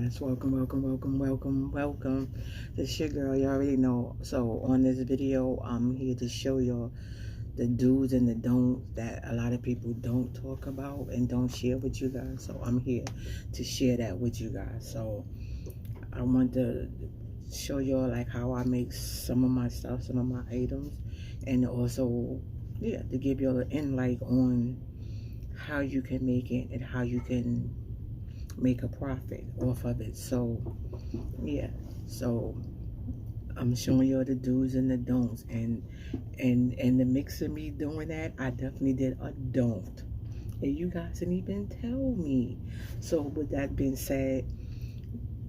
guys, welcome. This your girl, you already know. So on this video, I'm here to show y'all the do's and the don'ts that a lot of people don't talk about and don't share with you guys. So I'm here to share that with you guys. So I want to show y'all like how I make some of my stuff, some of my items, and also to give y'all an insight on how you can make it and how you can make a profit off of it. So so I'm showing you the do's and the don'ts, and the mix of me doing that, I definitely did a don't, and you guys didn't even tell me. So with that being said,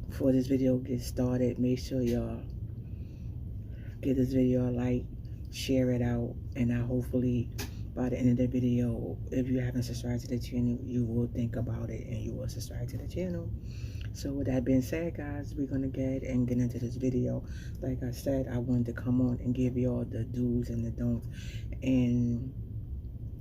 before this video gets started, make sure y'all give this video a like, share it out, and I hopefully by the end of the video, if you haven't subscribed to the channel, you will think about it and you will subscribe to the channel. So with that being said, guys, we're gonna get into this video. Like I said, I wanted to come on and give y'all the do's and the don'ts, and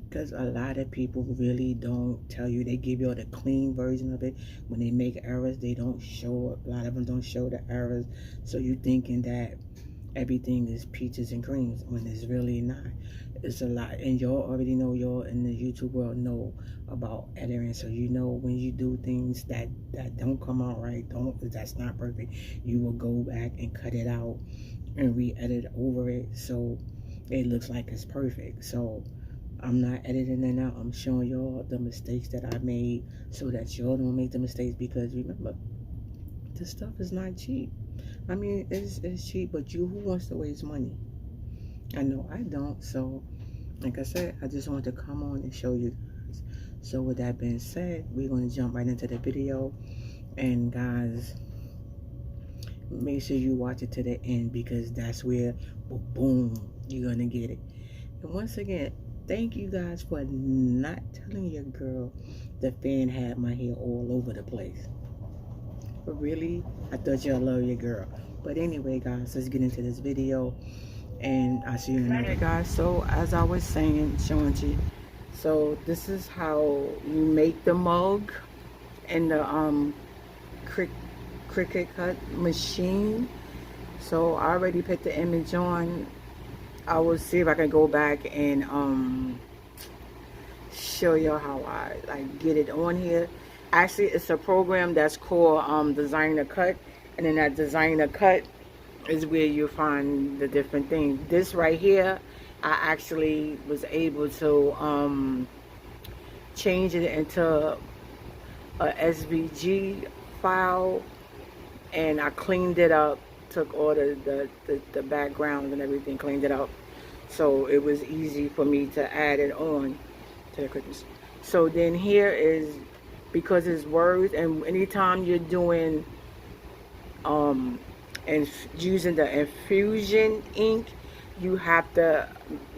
because a lot of people really don't tell you. They give you the clean version of it. When they make errors, they don't show up. A lot of them don't show the errors, so you thinking that everything is peaches and creams when it's really not. It's a lot, and y'all already know, y'all in the YouTube world know about editing, so you know when you do things that don't come out right, that's not perfect, you will go back and cut it out and re-edit over it so it looks like it's perfect. So I'm not editing it out, I'm showing y'all the mistakes that I made so that y'all don't make the mistakes, because remember, this stuff is not cheap. I mean, it's cheap, but who wants to waste money? I know I don't. So like I said, I just wanted to come on and show you guys. So with that being said, we're going to jump right into the video, and guys, make sure you watch it to the end, because that's where boom, you're gonna get it. And once again, thank you guys for not telling your girl the fan had my hair all over the place. But really, I thought y'all love your girl. But anyway, guys, let's get into this video, and I'll see you in a minute. Guys, so as I was saying, showing to you, so this is how you make the mug in the Cricut cut machine. So I already put the image on. I will see if I can go back and show you how I like get it on here. Actually, it's a program that's called Designer Cut, and then that Designer Cut is where you find the different things. This right here, I actually was able to change it into a SVG file, and I cleaned it up, took all the background and everything, cleaned it up, so it was easy for me to add it on to the Christmas. So then here is, because it's words, and anytime you're doing and using the infusion ink, you have to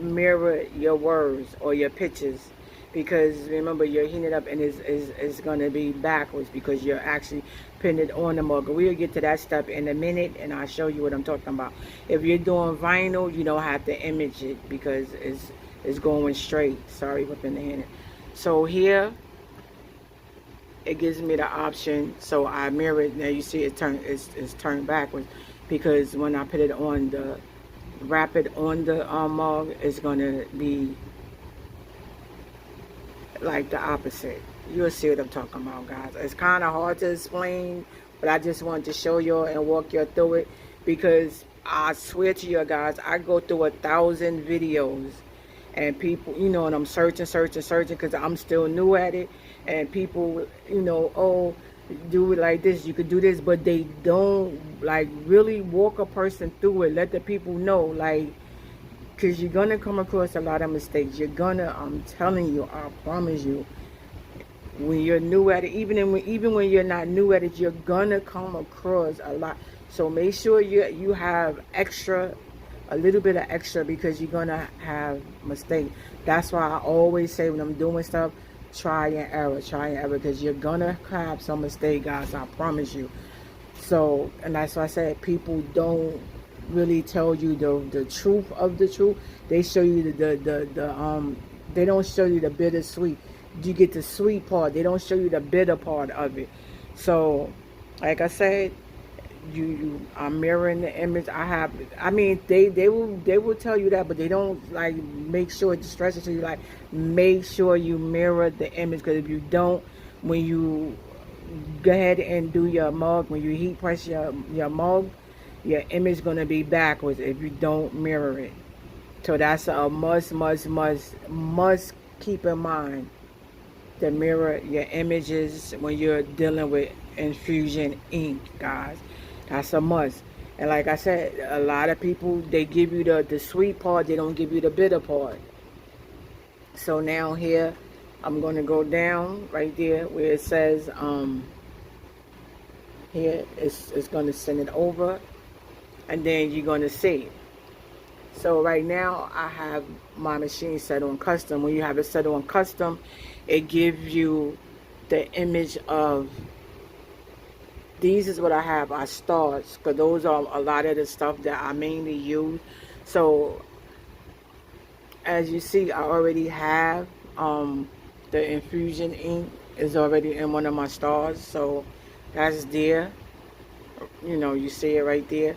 mirror your words or your pictures, because remember, you're heating it up and it's going to be backwards because you're actually putting it on the mug. We'll get to that step in a minute, and I'll show you what I'm talking about. If you're doing vinyl, you don't have to image it because it's going straight. Sorry, whipping the hand. So here it gives me the option, so I mirror it. Now you see it's turned backwards, because when I put it on the wrap it on the mug, it's gonna be like the opposite. You'll see what I'm talking about, guys. It's kind of hard to explain, but I just wanted to show y'all and walk y'all through it, because I swear to you guys, I go through 1,000 videos, and people, you know, and I'm searching because I'm still new at it, and people, you know, oh, do it like this, you could do this, but they don't like really walk a person through it, let the people know, like, because you're gonna come across a lot of mistakes. You're gonna, I'm telling you, I promise you, when you're new at it, even when you're not new at it, you're gonna come across a lot. So make sure you have extra, a little bit of extra, because you're gonna have mistakes. That's why I always say when I'm doing stuff, try and error, because you're gonna have some mistake, guys, I promise you. So, and that's why I said people don't really tell you the truth of the truth. They show you they don't show you the bittersweet. You get the sweet part, they don't show you the bitter part of it. So Like I said, you are mirroring the image. I mean, they will tell you that, but they don't like make sure it stresses to you. Like, make sure you mirror the image, because if you don't, when you go ahead and do your mug, when you heat press your mug, your image gonna be backwards if you don't mirror it. So that's a must keep in mind, to mirror your images when you're dealing with infusion ink, guys. That's a must. And like I said, a lot of people, they give you the sweet part, they don't give you the bitter part. So now here, I'm going to go down right there where it says, here, it's going to send it over, and then you're going to see. So right now, I have my machine set on custom. When you have it set on custom, it gives you the image of, these is what I have, are stars, because those are a lot of the stuff that I mainly use. So as you see, I already have the infusion ink is already in one of my stars, so that's there. You know, you see it right there.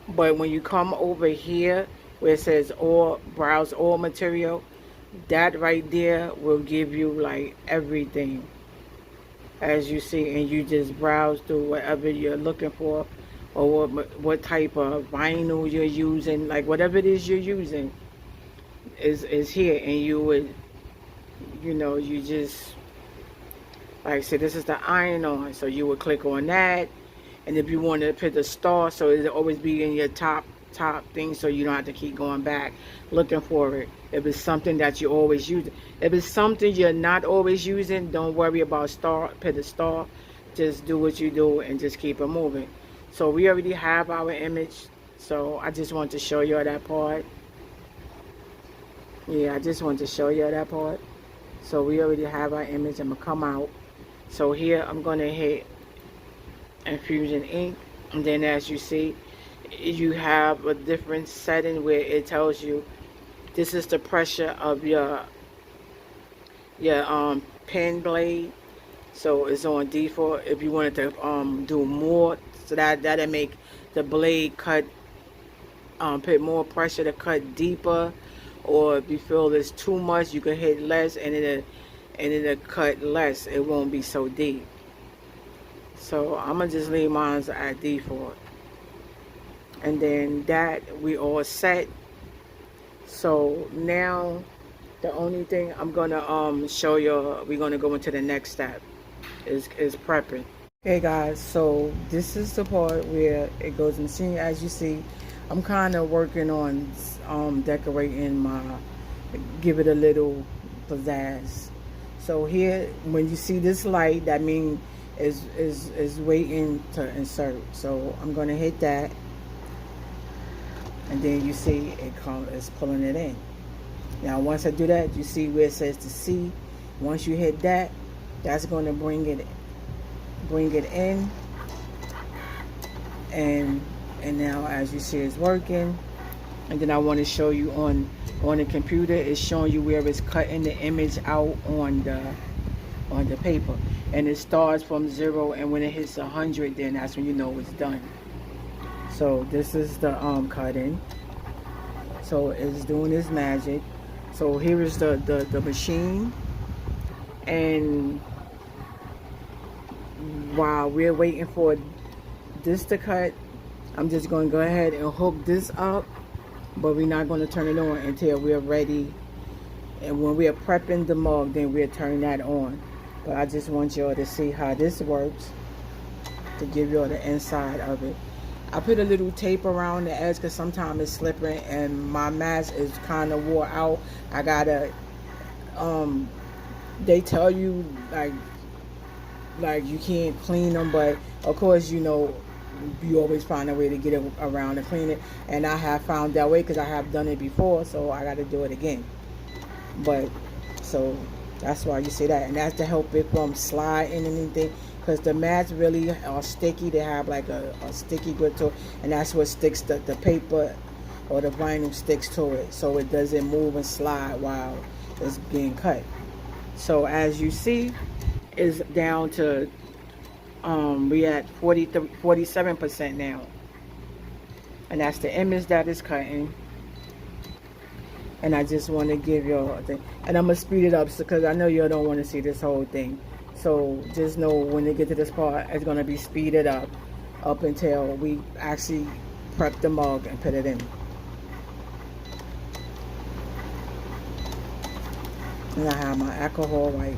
But when you come over here where it says all, browse all material, that right there will give you like everything, as you see, and you just browse through whatever you're looking for, or what type of vinyl you're using, like whatever it is you're using is here. And you would, you know, you just, like I said, this is the iron on, so you would click on that. And if you want to put the star, so it'll always be in your top thing, so you don't have to keep going back looking for it. If it's something that you always use, if it's something you're not always using, don't worry about put a star. Just do what you do and just keep it moving. So we already have our image, so I just want to show you that part. Yeah, I just want to show you that part. So we already have our image. I'm gonna come out. So here I'm gonna hit infusion ink, and then as you see, you have a different setting where it tells you this is the pressure of your pen blade. So it's on default. If you wanted to do more, so that'll make the blade cut, put more pressure to cut deeper, or if you feel it's too much, you can hit less, and it'll cut less. It won't be so deep. So I'm gonna just leave mine at default, and then that we all set. So now the only thing I'm gonna show you, we're gonna go into the next step, is prepping. Hey guys, so this is the part where it goes in. See, as you see, I'm kind of working on decorating my, give it a little pizzazz. So here, when you see this light, that means is waiting to insert. So I'm gonna hit that, and then you see it's pulling it in. Now once I do that, you see where it says to see. Once you hit that, that's going to bring it in, and now as you see, it's working. And then I want to show you on the computer, it's showing you where it's cutting the image out on the paper, and it starts from 0, and when it hits 100, then that's when you know it's done. So this is the cutting. So it's doing its magic. So here is the machine, and while we're waiting for this to cut, I'm just going to go ahead and hook this up, but we're not going to turn it on until we're ready. And when we're prepping the mug, then we'll turn that on. But I just want y'all to see how this works, to give y'all the inside of it. I put a little tape around the edge because sometimes it's slipping, and my mask is kind of wore out. I gotta, they tell you like you can't clean them, but of course, you know, you always find a way to get it around and clean it. And I have found that way because I have done it before, so I got to do it again. But so that's why you see that, and that's to help it from sliding and anything, because the mats really are sticky. They have like a sticky grip to it, and that's what sticks the paper or the vinyl sticks to it, so it doesn't move and slide while it's being cut. So as you see, it's down to We at 47% now, and that's the image that is cutting. And I just want to give y'all a thing, and I'm gonna speed it up because I know y'all don't want to see this whole thing. So just know when they get to this part, it's gonna be speeded up until we actually prep the mug and put it in. And I have my alcohol wipe.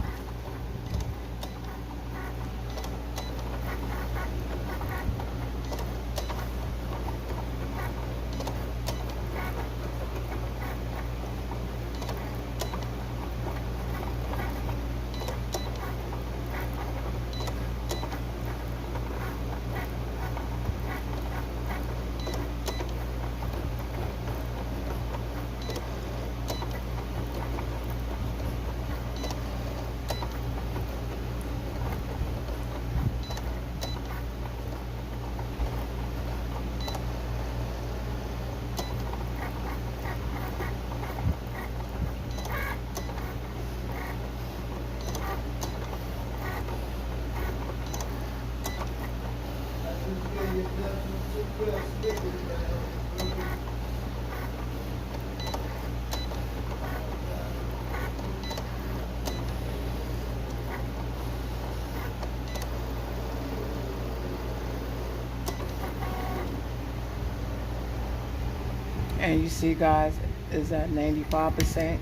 And you see, guys, is at 95%.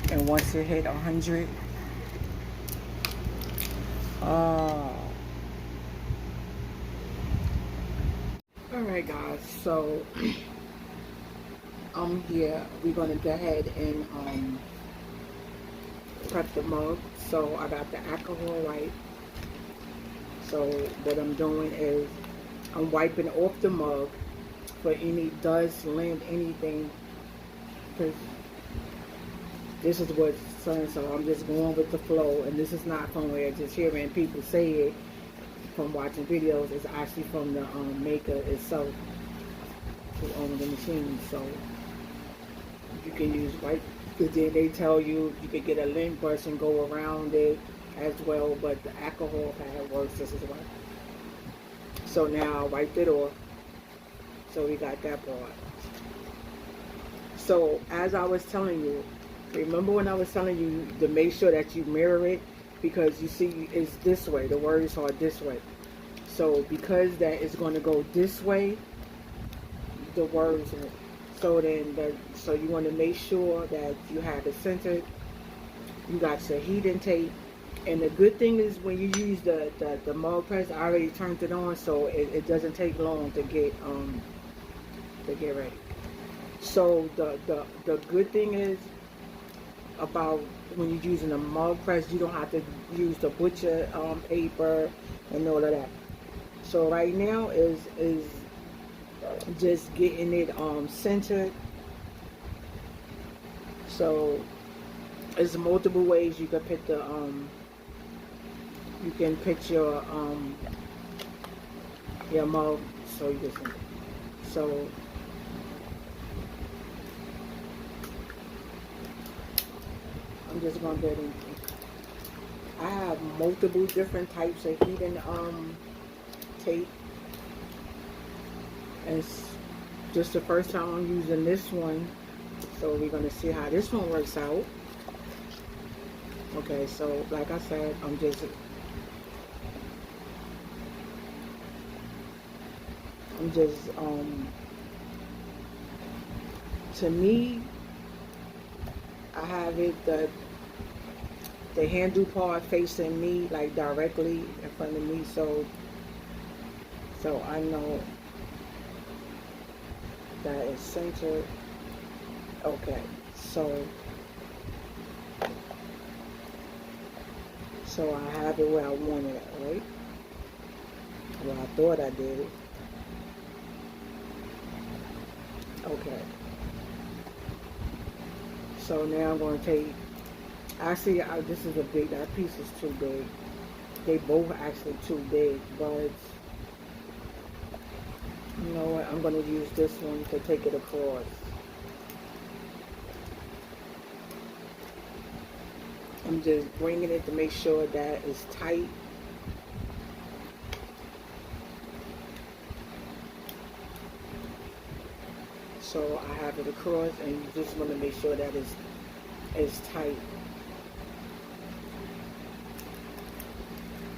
And once it hit 100, all right, guys. So here we're gonna go ahead and prep the mug. So I got the alcohol wipe. So what I'm doing is I'm wiping off the mug for any dust, lint, anything, because this is what's so I'm just going with the flow, and this is not from where just hearing people say it from watching videos. It's actually from the maker itself who owns the machine. So you can use white, because then they tell you you can get a lint brush and go around it as well, but the alcohol pad works just as well. So now I wiped it off. So we got that part. So as I was telling you, remember when I was telling you to make sure that you mirror it, because you see it's this way, the words are this way. So because that is going to go this way, the words are, so you want to make sure that you have it centered. You got your heating tape. And the good thing is when you use the mug press, I already turned it on, so it doesn't take long to get ready. So the good thing is about when you're using a mug press, you don't have to use the butcher paper and all of that. So right now is just getting it centered. So there's multiple ways you can put the you can put your mug, so you can, so I'm just gonna get in. I have multiple different types of heating tape, and it's just the first time I'm using this one, so we're gonna see how this one works out. Okay, so like I said, I'm just to me, I have it the handle part facing me, like directly in front of me, so I know that it's centered. Okay, so I have it where I wanted it, right? Well, I thought I did it. Okay. So now I'm going to take, actually, this is a big, that piece is too big. They both actually too big, but you know what, I'm going to use this one to take it across. I'm just bringing it to make sure that it's tight. So I have it across, and you just want to make sure that it's tight.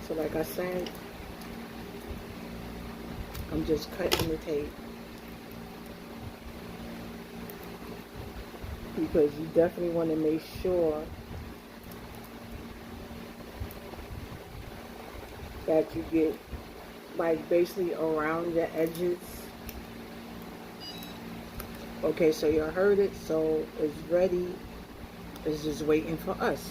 So like I said, I'm just cutting the tape, because you definitely want to make sure that you get like basically around the edges. Okay, so you heard it, so it's ready. It's just waiting for us.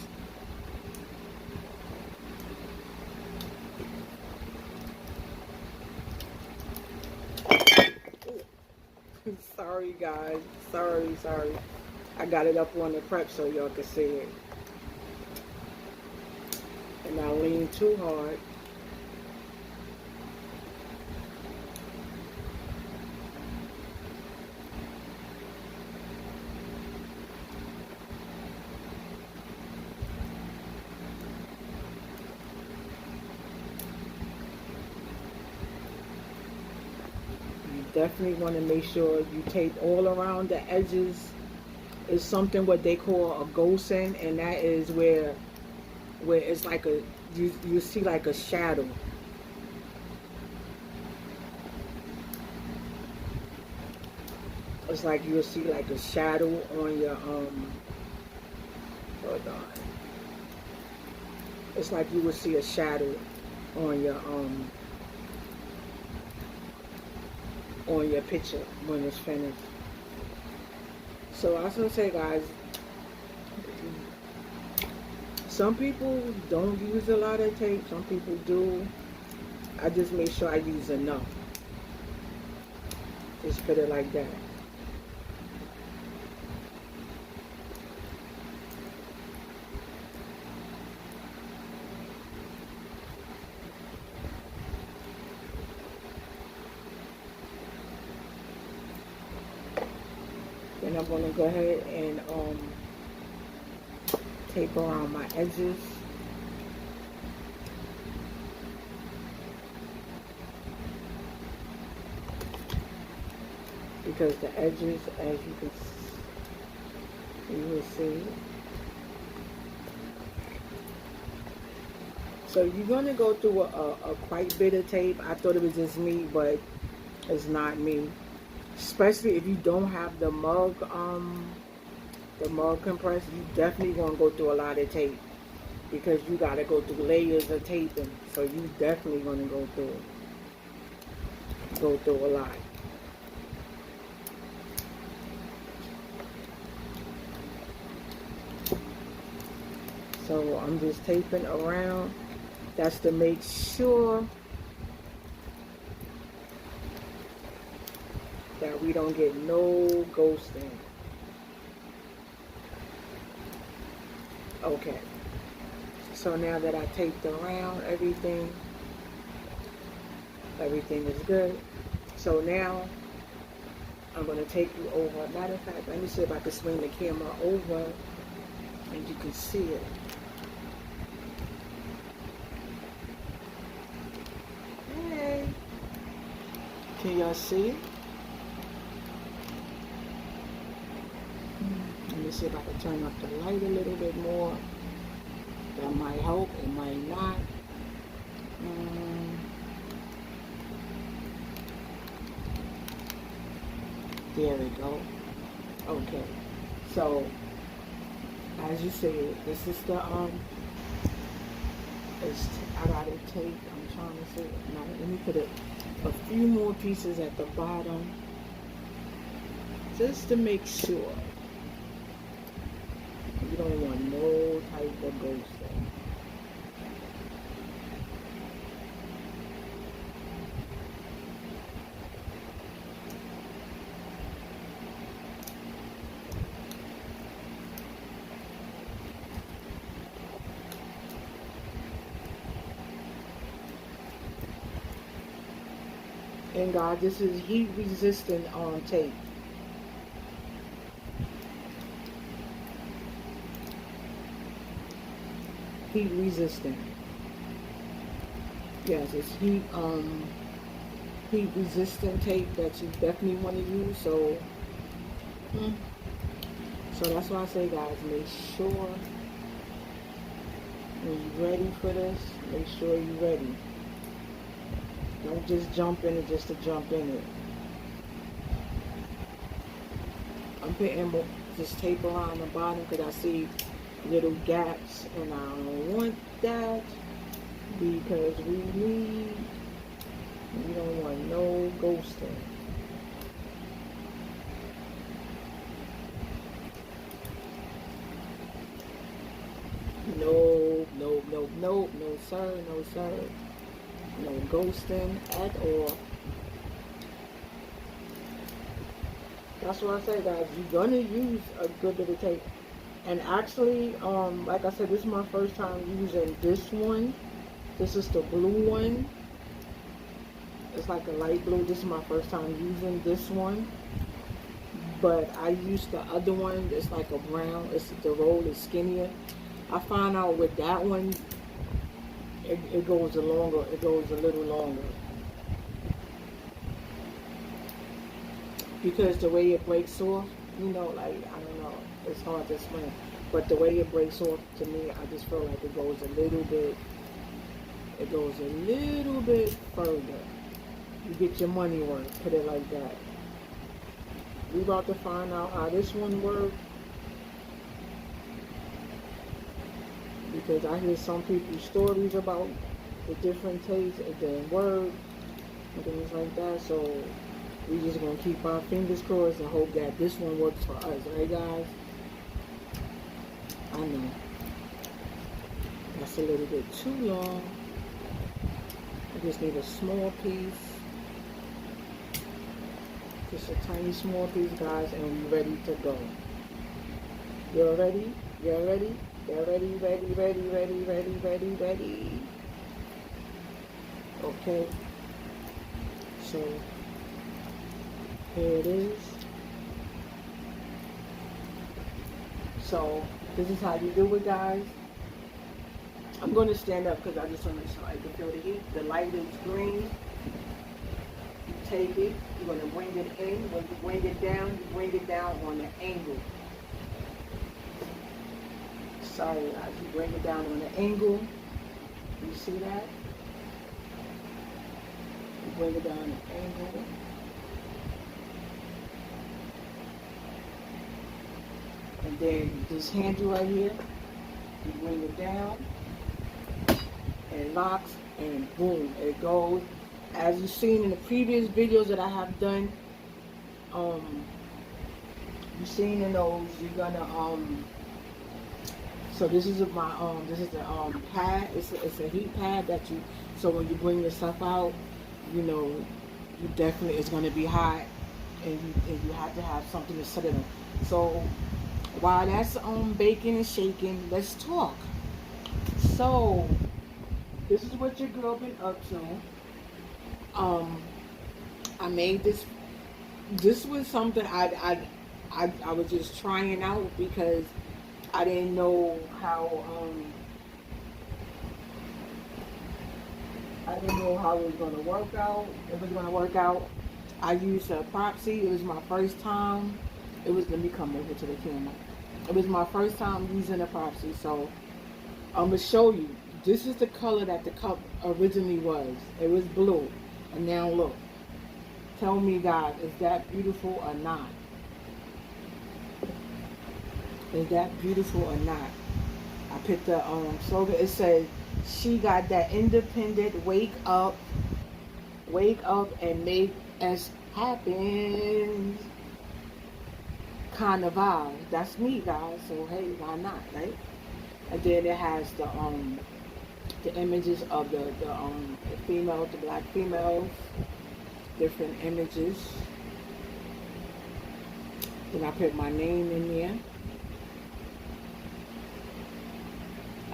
Sorry guys, sorry. I got it up on the prep so y'all can see it. And I lean too hard. Definitely want to make sure you tape all around the edges. It's something what they call a ghosting, and that is where it's like a you see like a shadow. It's like you'll see like a shadow on your hold on. It's like you will see a shadow on your picture when it's finished. So I was gonna say, guys, some people don't use a lot of tape, some people do. I just make sure I use enough. Just put it like that. Then I'm going to go ahead and tape around my edges. Because the edges, as you will see. So you're going to go through a quite bit of tape. I thought it was just me, but it's not me. Especially if you don't have the mug compressor, you definitely gonna go through a lot of tape, because you gotta go through layers of taping. So you definitely gonna go through a lot. So I'm just taping around. That's to make sure that we don't get no ghosting. Okay. So now that I taped around everything is good. So now I'm going to take you over. Matter of fact, let me see if I can swing the camera over and you can see it. Hey. Can y'all see it? Let me see if I can turn up the light a little bit more. That might help, it might not. There we go. Okay. So, as you see, this is the I got it taped. I'm trying to see. Now, let me put a few more pieces at the bottom, just to make sure. You don't want no type of ghosting. And God, this is heat resistant tape. Heat resistant. Yes, it's heat resistant tape that you definitely want to use. So So that's why I say, guys, make sure when you're ready for this, make sure you're ready. Don't just jump in it just to jump in it. I'm putting this tape around the bottom because I see little gaps, and I don't want that because we don't want no ghosting. No, sir, no, sir. No ghosting at all. That's what I say, guys. You're gonna use a good bit of tape. And actually, like I said, this is my first time using this one. This is the blue one. It's like a light blue. This is my first time using this one. But I used the other one. It's like a brown. The roll is skinnier. I found out with that one, it goes a little longer. Because the way it breaks off, like, I don't know, it's hard to explain. But the way it breaks off, to me, I just feel like it goes a little bit further. You get your money worth, put it like that. We about to find out how this one works. Because I hear some people's stories about the different tastes, it didn't work, and things like that. So we just gonna keep our fingers crossed and hope that this one works for us, right, guys? I know that's a little bit too long. I just need a small piece, just a tiny small piece, guys, and we're ready to go. You're ready? You're ready? You're ready, ready. Okay. So here it is. So this is how you do it, guys. I'm going to stand up because I just want to make sure I can feel the heat. The light is green. You take it. You're going to bring it in. When you bring it down, you bring it down on the angle. Sorry, guys. You bring it down on the angle. You see that? You bring it down on the angle. And then this handle right here, you bring it down, and it locks, and boom, it goes. As you've seen in the previous videos that I have done, you've seen in those, you're gonna, so this is my, this is the pad, it's a heat pad that you, so when you bring your stuff out, you definitely, it's gonna be hot, and you have to have something to set it on. So while that's baking and shaking, let's talk. So this is what your girl been up to. I made this. This was something I was just trying out because I didn't know how it was gonna work out. It was gonna work out. I used a proxy. It was my first time. Let me come over to the camera. It was my first time using a proxy, so I'm gonna show you. This is the color that the cup originally was. It was blue, and now look. Tell me, guys, is that beautiful or not? Is that beautiful or not? I picked the slogan. It says, "She got that independent. Wake up and make us happen." Kind of vibe. That's me, guys. So hey, why not, right? And then it has the images of the female, the black females, different images. Then I put my name in there.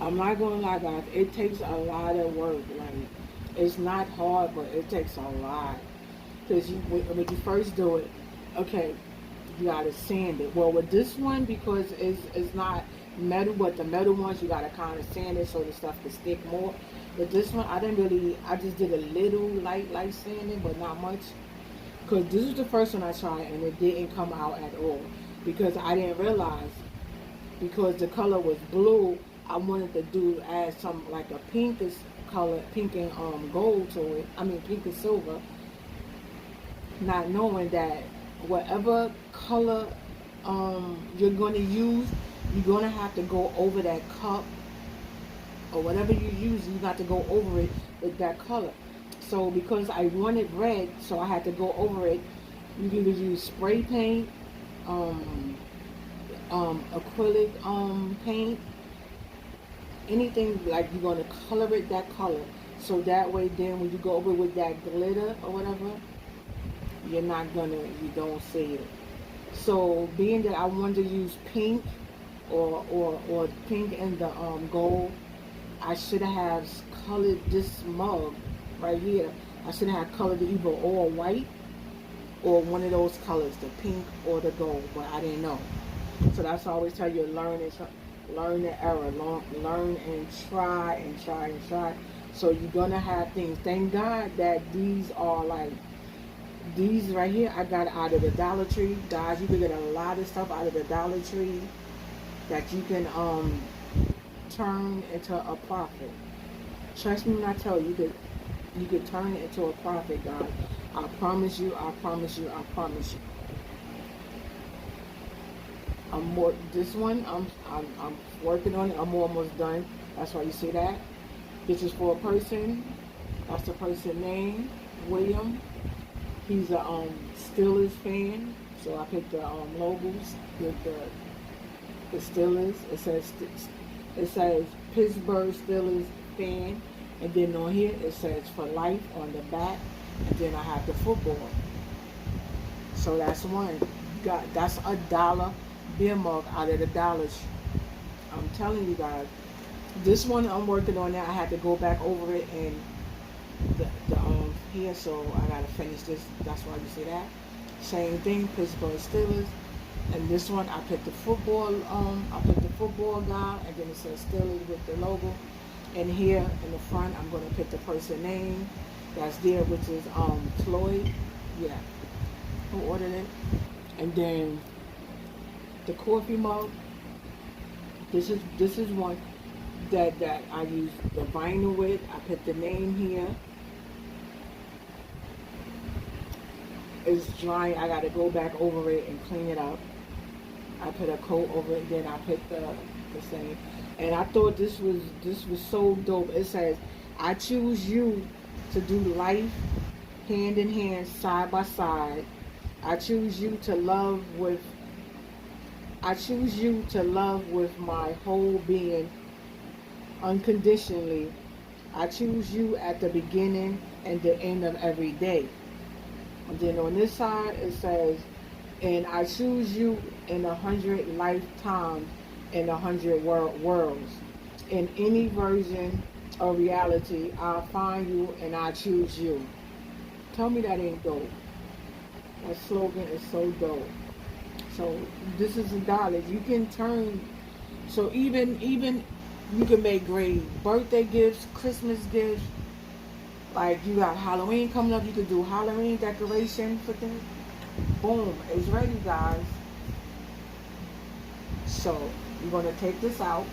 I'm not gonna lie, guys. It takes a lot of work. Like, it's not hard, but it takes a lot. Because when you first do it, okay, you gotta sand it. Well, with this one, because it's not metal, but the metal ones, you gotta kind of sand it so the stuff can stick more. But this one, I just did a little light sanding, but not much. Because this is the first one I tried, and it didn't come out at all. because I didn't realize, because the color was blue, I wanted to do add some like a pinkish color, pink and gold to it. I mean pink and silver, not knowing that whatever color you're going to use, you're going to have to go over that cup or whatever you use. You got to go over it with that color. So because I wanted red, so I had to go over it. You can either use spray paint, um, acrylic paint, anything like you're going to color it that color. So that way then when you go over with that glitter or whatever, you're not gonna, you don't see it. So being that I wanted to use pink or pink and the gold, I should have colored this mug right here. I should have colored it either all white or one of those colors, the pink or the gold, but I didn't know. So that's why I always tell you, learn the error, learn and try and try and try. So you're gonna have things. Thank God that these are like, these right here I got out of the Dollar Tree. Guys, you can get a lot of stuff out of the Dollar Tree that you can turn into a profit. Trust me when I tell you, you could turn it into a profit, guys. I promise you, I promise you, I promise you. This one I'm working on it. I'm almost done. That's why you see that. This is for a person. That's the person name, William. He's a Steelers fan. So I picked the logos with the Steelers. It says Pittsburgh Steelers fan, and then on here it says for life on the back, and then I have the football. So that's one. That's $1 beer mug out of the dollars. I'm telling you guys. This one I'm working on now. I had to go back over it and the here, so I gotta finish this. That's why you see that. Same thing, Pittsburgh Steelers. And this one I picked the football. I picked the football guy, and then it says Steelers with the logo. And here in the front, I'm gonna pick the person name that's there, which is Floyd. Yeah, who ordered it? And then the coffee mug. This is one that I use the vinyl with. I put the name here. It's dry. I got to go back over it and clean it up. I put a coat over it. Then I put the same. And I thought this was so dope. It says, "I choose you to do life hand in hand, side by side. I choose you to love with. I choose you to love with my whole being, unconditionally. I choose you at the beginning and the end of every day." And then on this side it says, "And I choose you in 100 lifetimes, in 100 worlds. In any version of reality, I'll find you and I choose you." Tell me that ain't dope. That slogan is so dope. So this is $1. You can turn, so even you can make great birthday gifts, Christmas gifts. Like you got Halloween coming up, you can do Halloween decoration for things. Boom, it's ready, guys. So you're gonna take this out.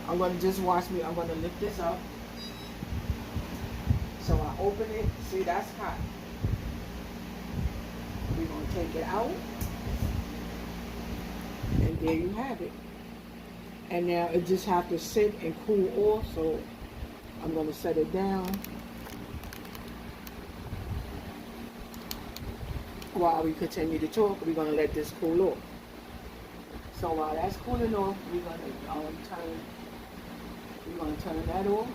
I'm gonna just watch me. I'm gonna lift this up. So I open it. See, that's hot. We're gonna take it out, and there you have it. And now it just have to sit and cool off. So I'm gonna set it down while we continue to talk. We're gonna let this cool off. So while that's cooling off, we're gonna turn that off.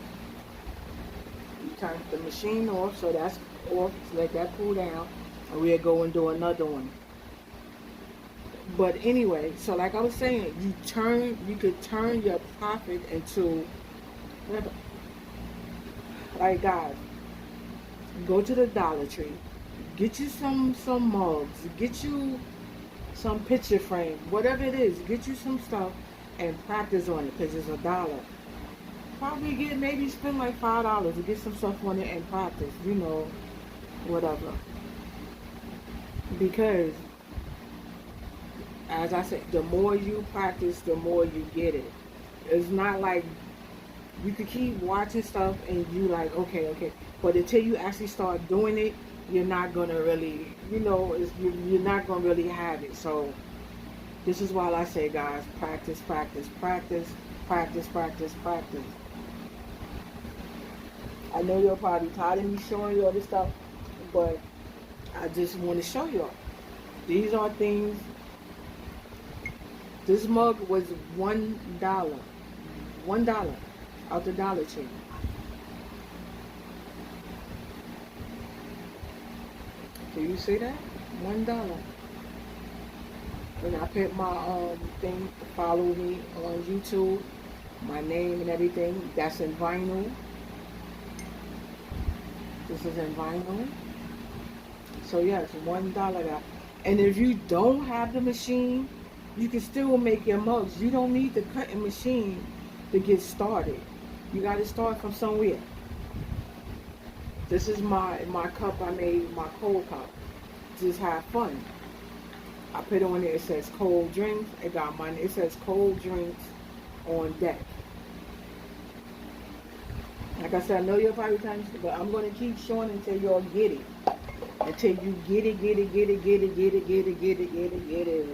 We turn the machine off, so that's off. Let that cool down, and we'll go and do another one. But anyway, so like I was saying, you could turn your profit into, like guys, go to the Dollar Tree, get you some mugs, get you some picture frame, whatever it is, get you some stuff and practice on it, because it's $1. Probably maybe spend like $5 to get some stuff on it and practice, whatever. Because As I said, the more you practice, the more you get it. It's not like you could keep watching stuff and you like, okay, okay. But until you actually start doing it, you're not gonna really, you're not gonna really have it. So this is why I say, guys, practice, practice, practice, practice, practice, practice. I know you're probably tired of me showing you all this stuff, but I just want to show you all. These are things. This mug was $1, $1 out the Dollar Tree. Do you see that? $1. When I put my thing, follow me on YouTube, my name and everything. That's in vinyl. This is in vinyl. So yes, $1. And if you don't have the machine, you can still make your mugs. You don't need the cutting machine to get started. You got to start from somewhere. This is my cup I made, my cold cup. Just have fun. I put on there, it says cold drinks. It says cold drinks on deck. Like I said, I know you're probably times, but I'm going to keep showing until y'all get it. Until you get it, get it, get it, get it, get it, get it, get it, get it, get it.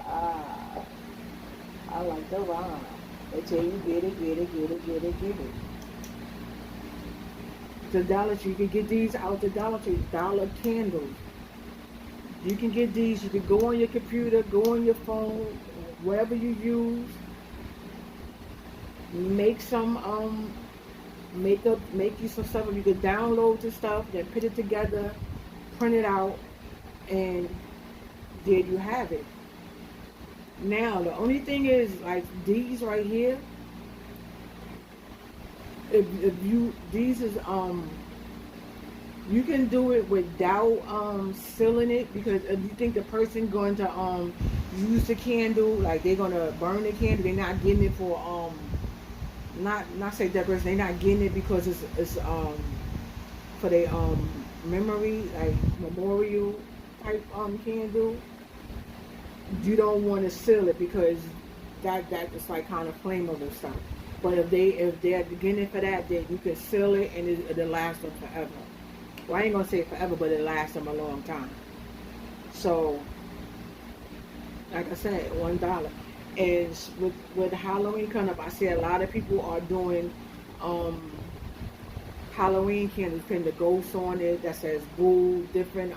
Ah, I like the rhyme. Until you get it, get it, get it, get it, get it. The Dollar Tree, you can get these out the Dollar Tree. Dollar candles. You can get these. You can go on your computer, go on your phone, wherever you use. Make some make you some stuff. You can download the stuff, then put it together, print it out, and there you have it. Now the only thing is, like these right here, if you these is you can do it without sealing it, because if you think the person going to use the candle, like they're gonna burn the candle, they're not getting it for not say decoration, they're not getting it because it's for their memory, like memorial type candle. You don't want to seal it because that is like kind of flammable stuff. But if they're getting it for that, then you can seal it and it'll last them forever. Well, I ain't gonna say forever, but it lasts them a long time. So, like I said, $1. And with Halloween coming up, I see a lot of people are doing Halloween candles, putting the ghosts on it that says boo, different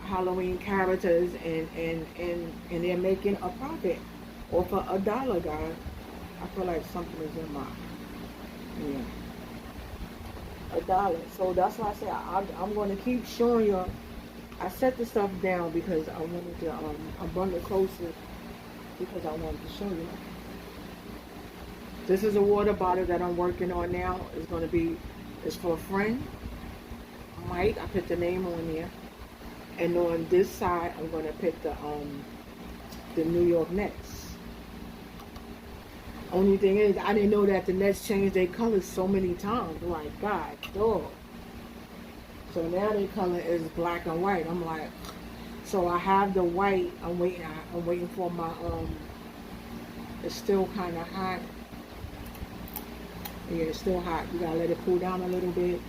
Halloween characters, and they're making a profit off of $1, guys. I feel like something is in my $1. So that's why I say I'm going to keep showing you. I set the stuff down because I wanted to I brought it closer because I wanted to show you. This is a water bottle that I'm working on now. It's for a friend, Mike. I put the name on there. And on this side, I'm going to put the New York Nets. Only thing is, I didn't know that the Nets changed their colors so many times. I'm like, God, dog. So now their color is black and white. I'm like, so I have the white. I'm waiting for my It's still kind of hot. Yeah, it's still hot. You gotta let it cool down a little bit.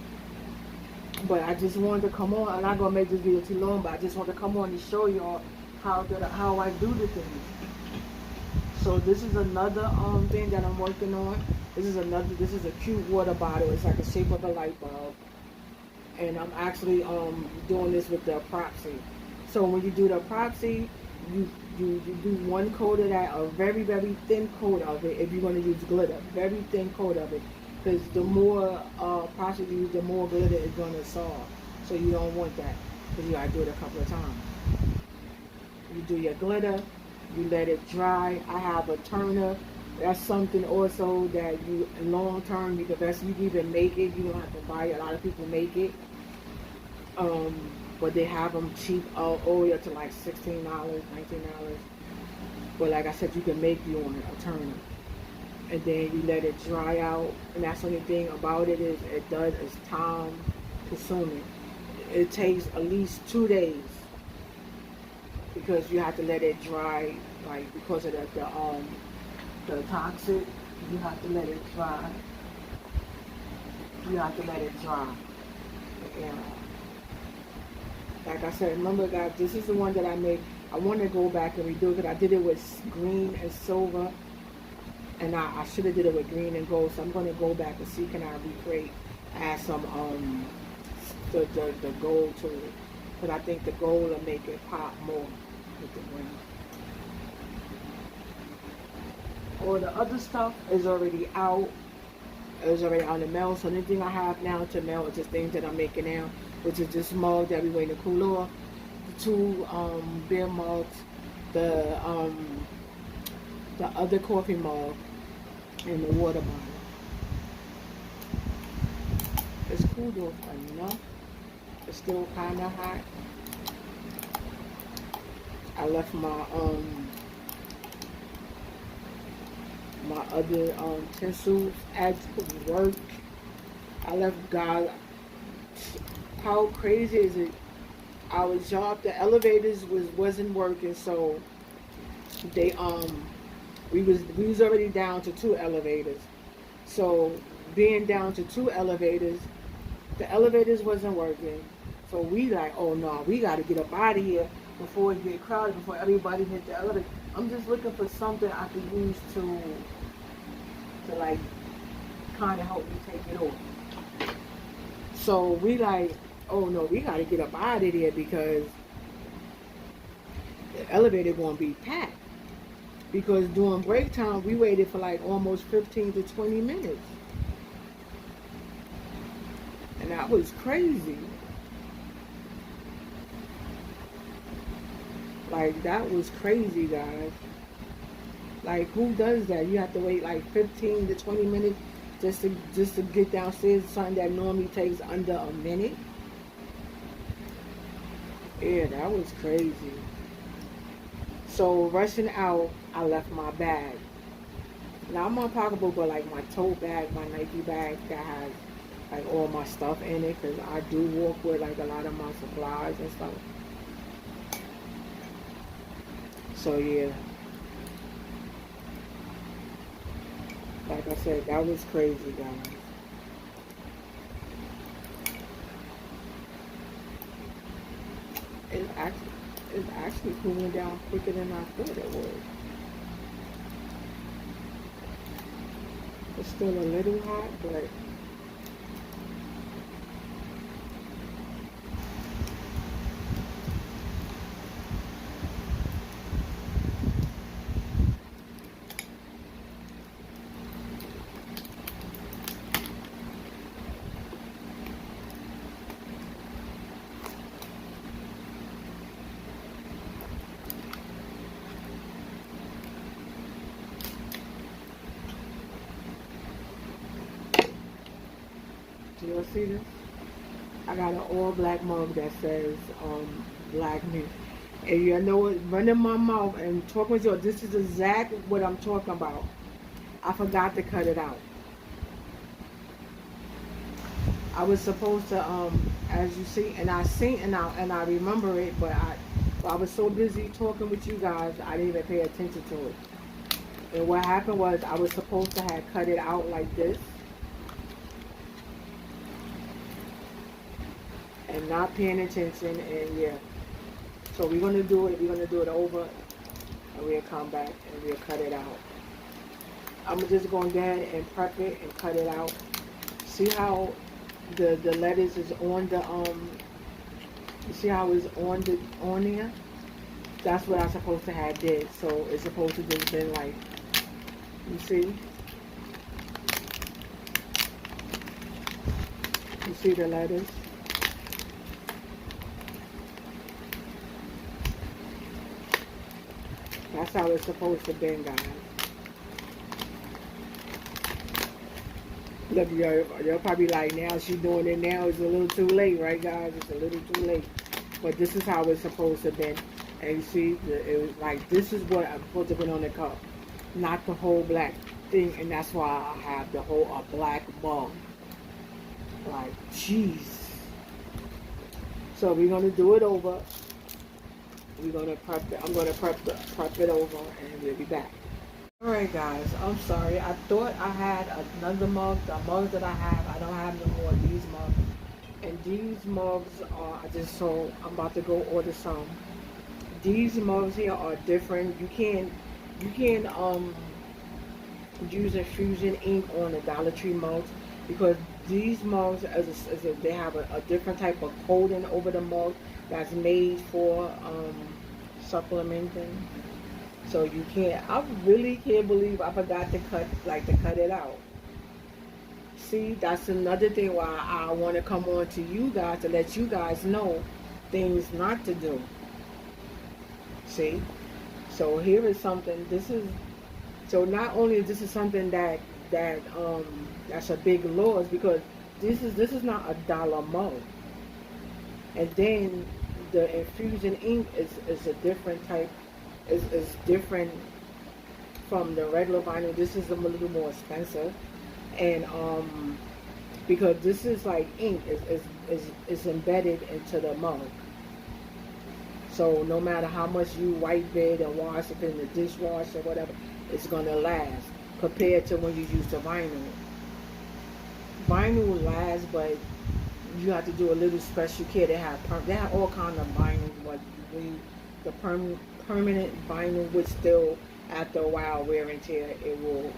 But I just wanted to come on. I'm not gonna make this video too long, but I just want to come on and show y'all how I do the things. So this is another thing that I'm working on. This is a cute water bottle. It's like the shape of a light bulb. And I'm actually doing this with the epoxy. So when you do the epoxy, you do one coat of that, a very, very thin coat of it if you're going to use glitter. Very thin coat of it. Because the more epoxy you use, the more glitter is going to absorb. So you don't want that. Because you got to do it a couple of times. You do your glitter. You let it dry. I have a turner. That's something also that you, long term, you can even make it. You don't have to buy it. A lot of people make it. But they have them cheap oil to like $16, $19. But like I said, you can make you on a turner. And then you let it dry out. And that's the only thing about it is it's time consuming. It takes at least 2 days because you have to let it dry, like because of the toxic. You have to let it dry. You have to let it dry. And like I said, remember guys, this is the one that I made. I want to go back and redo it because I did it with green and silver, and I should have did it with green and gold. So I'm going to go back and see can I recreate, add some the gold to it, because I think the gold will make it pop more with the green. All the other stuff is already out. It's already on the mail. So anything I have now to mail is just things that I'm making now, which is this mug that we waiting to cool off, the two beer mugs, the other coffee mug, and the water bottle. It's cooled off enough. It's still kind of hot. I left my other utensils at work. I left God. How crazy is it? Our job, the elevators wasn't working, so they we was already down to 2 elevators. So being down to 2 elevators, the elevators wasn't working. So we like, oh no, we got to get up out of here before it get crowded, before everybody hit the elevator. I'm just looking for something I could use to like kind of help me take it off. So we like, oh no, we got to get up out of there because the elevator gonna be packed. Because during break time, we waited for like almost 15 to 20 minutes. And that was crazy. Like, that was crazy, guys. Like, who does that? You have to wait like 15 to 20 minutes just to get downstairs, something that normally takes under a minute. Yeah, that was crazy. So rushing out, I left my bag. Not my pocketbook, but like my tote bag, my Nike bag that has like all my stuff in it, because I do walk with like a lot of my supplies and stuff. So yeah, like I said, that was crazy, guys. It's actually cooling down quicker than I thought it would. It's still a little hot, but do y'all see this? I got an all black mug that says black men. And you know it, running my mouth and talking with you, this is exactly what I'm talking about. I forgot to cut it out. I was supposed to, as you see, and I remember it, but I was so busy talking with you guys, I didn't even pay attention to it. And what happened was I was supposed to have cut it out like this, and not paying attention, and yeah. So we're gonna do it over, and we'll come back and we'll cut it out. I'm just gonna go ahead and prep it and cut it out. See how the lettuce is on the you see how it's on there? That's what I'm supposed to have did. So it's supposed to just been like, you see? You see the lettuce? That's how it's supposed to be, guys. Look, y'all probably like, now she's doing it now. It's a little too late, right, guys? It's a little too late. But this is how it's supposed to be. And you see, it was like, this is what I'm supposed to put on the cup. Not the whole black thing. And that's why I have the whole black mug. Like, jeez. So we're going to do it over. we're gonna prep it. I'm gonna prep it over, and we'll be back. All right, guys. I'm sorry. I thought I had another mug. The mugs that I have, I don't have no more of these mugs. And these mugs are, I just saw, I'm about to go order some. These mugs here are different. You can use infusion ink on the Dollar Tree mugs because these mugs, they have a different type of coating over the mug that's made for supplementing. So you can't. I really can't believe I forgot to cut it out. See, that's another thing why I want to come on to you guys to let you guys know things not to do. See, so here is something. This is so not only this is something that's a big loss because this is not $1 mug, and then the infusion ink is a different type. Is different from the regular vinyl. This is a little more expensive, and because this is like ink is embedded into the mug. So no matter how much you wipe it and wash it in the dishwasher or whatever, it's gonna last compared to when you use the vinyl. Vinyl lasts, but you have to do a little special care. They have all kind of vinyl, but the permanent vinyl would still, after a while, wear and tear, it will,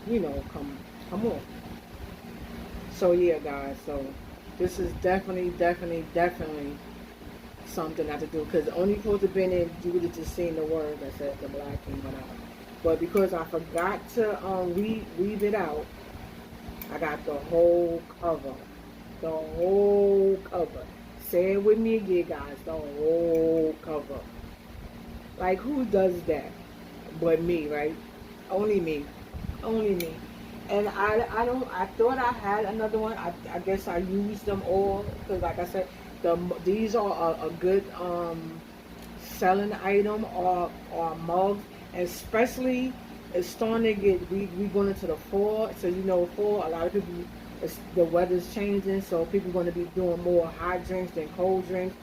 come off. So yeah, guys. So this is definitely something not to do because only supposed to been in. You would have just seen the word that said the black and whatever. But because I forgot to weave it out, I got the whole cover. The whole cover. Say it with me again, guys. The whole cover. Like, who does that but me, right? Only me. Only me. And I thought I had another one. I guess I used them all because, like I said, these are a good selling item or mug, especially it's starting to get we going into the fall. So fall, a lot of people, the weather's changing, so people are going to be doing more hot drinks than cold drinks.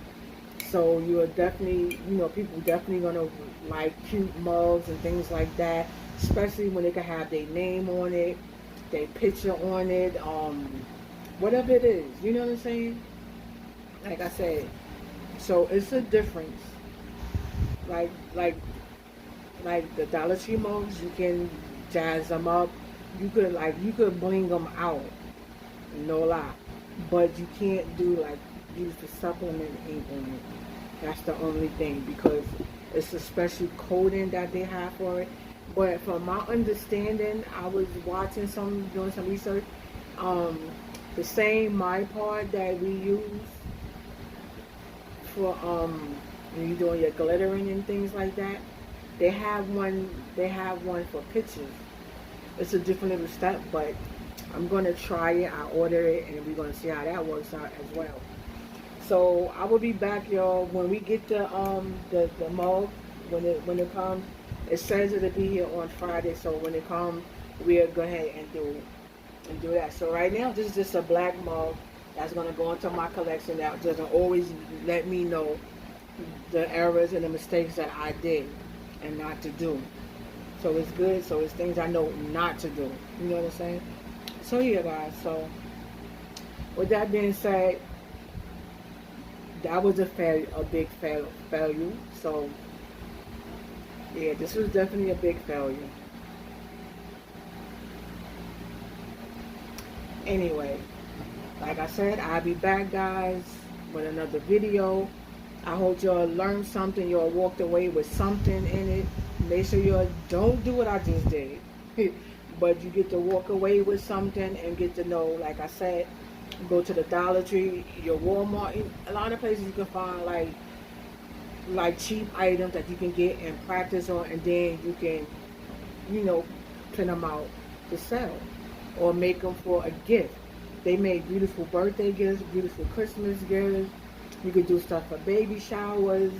So you're definitely, people definitely gonna like cute mugs and things like that, especially when they can have their name on it, their picture on it, whatever it is. You know what I'm saying? Like I said, so it's a difference. Like the Dollar Tree mugs, you can jazz them up. You could bling them out, no lie, but you can't use the supplement ink on it. That's the only thing because it's a special coating that they have for it. But from my understanding, I was doing some research. The same my part that we use for when you're doing your glittering and things like that, they have one. They have one for pictures. It's a different little step, but I'm gonna try it. I order it, and we're gonna see how that works out as well. So I will be back, y'all, when we get the mug when it comes. It says it'll be here on Friday, so when it comes, we'll go ahead and do that. So right now, this is just a black mug that's gonna go into my collection. That doesn't always let me know the errors and the mistakes that I did and not to do. So it's good. So it's things I know not to do. You know what I'm saying? So yeah, guys. So with that being said, that was a big failure. So yeah, this was definitely a big failure. Anyway, like I said, I'll be back, guys, with another video. I hope y'all learned something. Y'all walked away with something in it. Make sure y'all don't do what I just did. But you get to walk away with something and get to know, like I said, go to the Dollar Tree, your Walmart, a lot of places you can find like cheap items that you can get and practice on, and then you can, print them out to sell or make them for a gift. They make beautiful birthday gifts, beautiful Christmas gifts. You could do stuff for baby showers,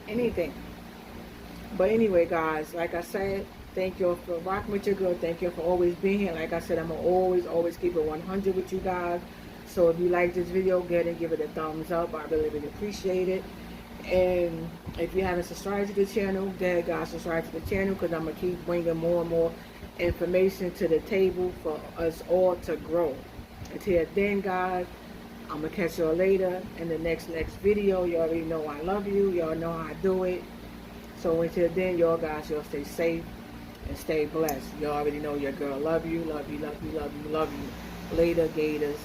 anything. But anyway, guys, like I said, thank you for rocking with your girl. Thank you for always being here. Like I said, I'm going to always keep it 100 with you guys. So if you like this video, go ahead and give it a thumbs up. I really appreciate it. And if you haven't subscribed to the channel, then guys, subscribe to the channel, because I'm going to keep bringing more and more information to the table for us all to grow. Until then, guys, I'm going to catch y'all later in the next video. You already know I love you. Y'all know how I do it. So until then, y'all guys, y'all stay safe and stay blessed. Y'all already know your girl love you, love you, love you, love you, love you. Later, Gators.